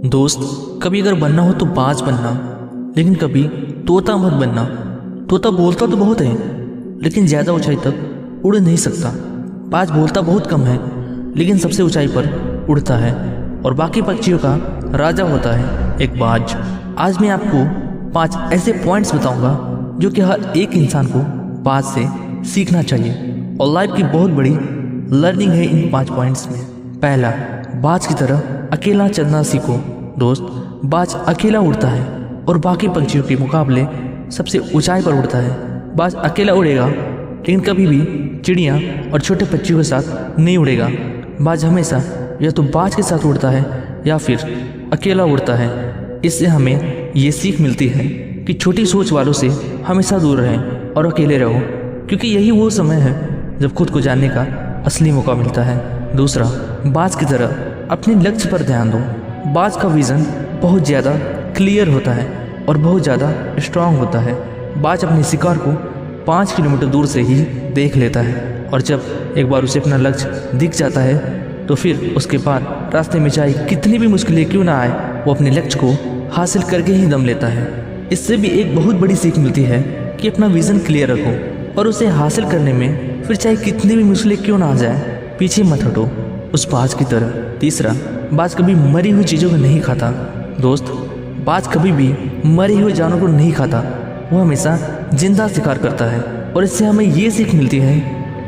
दोस्त, कभी अगर बनना हो तो बाज बनना, लेकिन कभी तोता मत बनना। तोता बोलता तो बहुत है, लेकिन ज़्यादा ऊंचाई तक उड़ नहीं सकता। बाज बोलता बहुत कम है, लेकिन सबसे ऊंचाई पर उड़ता है और बाकी पक्षियों का राजा होता है एक बाज। आज मैं आपको 5 ऐसे पॉइंट्स बताऊंगा जो कि हर एक इंसान को बाज से सीखना चाहिए और लाइफ की बहुत बड़ी लर्निंग है इन 5 पॉइंट्स में। पहला, बाज की तरह अकेला चलना सीखो। दोस्त, बाज अकेला उड़ता है और बाकी पंछियों के मुकाबले सबसे ऊंचाई पर उड़ता है। बाज अकेला उड़ेगा, लेकिन कभी भी चिड़िया और छोटे पक्षियों के साथ नहीं उड़ेगा। बाज हमेशा या तो बाज के साथ उड़ता है या फिर अकेला उड़ता है। इससे हमें ये सीख मिलती है कि छोटी सोच वालों से हमेशा दूर रहें और अकेले रहो, क्योंकि यही वो समय है जब खुद को जानने का असली मौका मिलता है। दूसरा, बाज की तरह अपने लक्ष्य पर ध्यान दो। बाज का विज़न बहुत ज़्यादा क्लियर होता है और बहुत ज़्यादा स्ट्रांग होता है। बाज अपने शिकार को 5 किलोमीटर दूर से ही देख लेता है और जब एक बार उसे अपना लक्ष्य दिख जाता है तो फिर उसके बाद रास्ते में चाहे कितनी भी मुश्किलें क्यों ना आए, वो अपने लक्ष्य को हासिल करके ही दम लेता है। इससे भी एक बहुत बड़ी सीख मिलती है कि अपना विज़न क्लियर रखो और उसे हासिल करने में फिर चाहे कितनी भी मुश्किलें क्यों ना आ जाए, पीछे मत हटो उस बाज की तरह। तीसरा, बाज कभी मरी हुई चीज़ों को नहीं खाता। दोस्त, बाज कभी भी मरे हुए जानवरों को नहीं खाता, वो हमेशा जिंदा शिकार करता है। और इससे हमें ये सीख मिलती है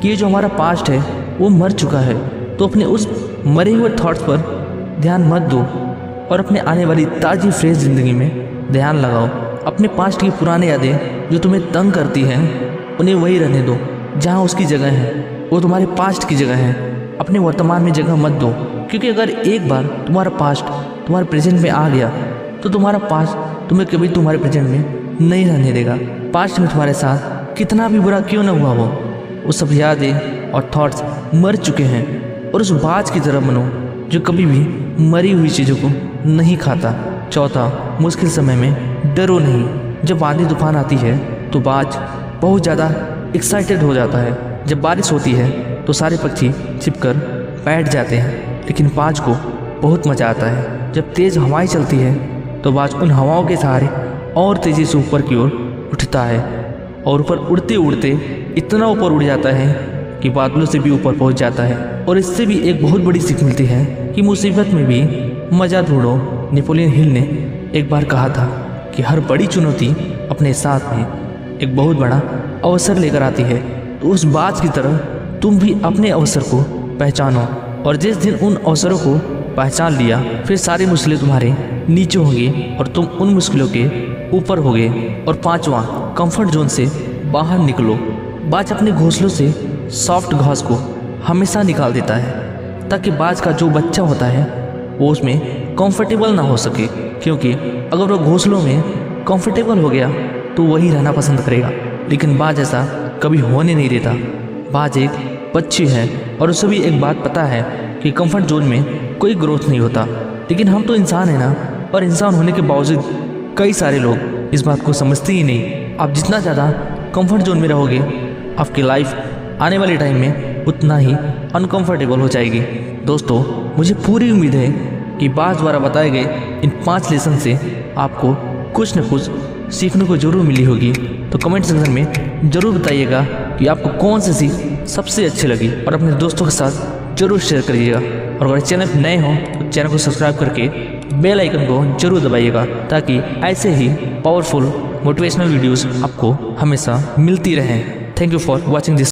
कि ये जो हमारा पास्ट है वो मर चुका है, तो अपने उस मरे हुए थॉट्स पर ध्यान मत दो और अपने आने वाली ताज़ी फ्रेश ज़िंदगी में ध्यान लगाओ। अपने पास्ट की पुरानी यादें जो तुम्हें तंग करती हैं उन्हें वही रहने दो जहाँ उसकी जगह है, वो तुम्हारे पास्ट की जगह है। अपने वर्तमान में जगह मत दो, क्योंकि अगर एक बार तुम्हारा पास्ट तुम्हारे प्रेजेंट में आ गया तो तुम्हारा पास्ट तुम्हें कभी तुम्हारे प्रेजेंट में नहीं रहने देगा। पास्ट में तुम्हारे साथ कितना भी बुरा क्यों ना हुआ हो, वो सब यादें और थॉट्स मर चुके हैं। और उस बाज की तरह बनो जो कभी भी मरी हुई चीज़ों को नहीं खाता। चौथा, मुश्किल समय में डरो नहीं। जब आंधी तूफान आती है तो बाज बहुत ज़्यादा एक्साइटेड हो जाता है। जब बारिश होती है तो सारे पक्षी छिपकर बैठ जाते हैं, लेकिन बाज को बहुत मज़ा आता है। जब तेज़ हवाएं चलती है तो बाज उन हवाओं के सहारे और तेज़ी से ऊपर की ओर उठता है और ऊपर उड़ते उड़ते इतना ऊपर उड़ जाता है कि बादलों से भी ऊपर पहुंच जाता है। और इससे भी एक बहुत बड़ी सीख मिलती है कि मुसीबत में भी मज़ा ढूंढो। नेपोलियन हिल ने एक बार कहा था कि हर बड़ी चुनौती अपने साथ में एक बहुत बड़ा अवसर लेकर आती है। तो उस बाज की तरह तुम भी अपने अवसर को पहचानो, और जिस दिन उन अवसरों को पहचान लिया फिर सारी मुश्किलें तुम्हारे नीचे होंगी और तुम उन मुश्किलों के ऊपर होगे। और पांचवा, कंफर्ट जोन से बाहर निकलो। बाज अपने घोंसलों से सॉफ्ट घास को हमेशा निकाल देता है ताकि बाज का जो बच्चा होता है वो उसमें कंफर्टेबल ना हो सके, क्योंकि अगर वो घोंसलों में कंफर्टेबल हो गया तो वही रहना पसंद करेगा। लेकिन बाज ऐसा कभी होने नहीं देता। बाज एक पक्षी है और उसे भी एक बात पता है कि कंफर्ट जोन में कोई ग्रोथ नहीं होता। लेकिन हम तो इंसान हैं ना, और इंसान होने के बावजूद कई सारे लोग इस बात को समझते ही नहीं। आप जितना ज़्यादा कंफर्ट जोन में रहोगे आपकी लाइफ आने वाले टाइम में उतना ही अनकंफर्टेबल हो जाएगी। दोस्तों, मुझे पूरी उम्मीद है कि बाज द्वारा बताए गए इन 5 लेसन से आपको कुछ न कुछ सीखने को जरूर मिली होगी। तो कमेंट सेक्शन में ज़रूर बताइएगा कि आपको कौन सी सीख सबसे अच्छी लगी, और अपने दोस्तों के साथ ज़रूर शेयर करिएगा। और अगर चैनल पर नए हों तो चैनल को सब्सक्राइब करके बेल आइकन को जरूर दबाइएगा, ताकि ऐसे ही पावरफुल मोटिवेशनल वीडियोस आपको हमेशा मिलती रहें। Thank you for watching this.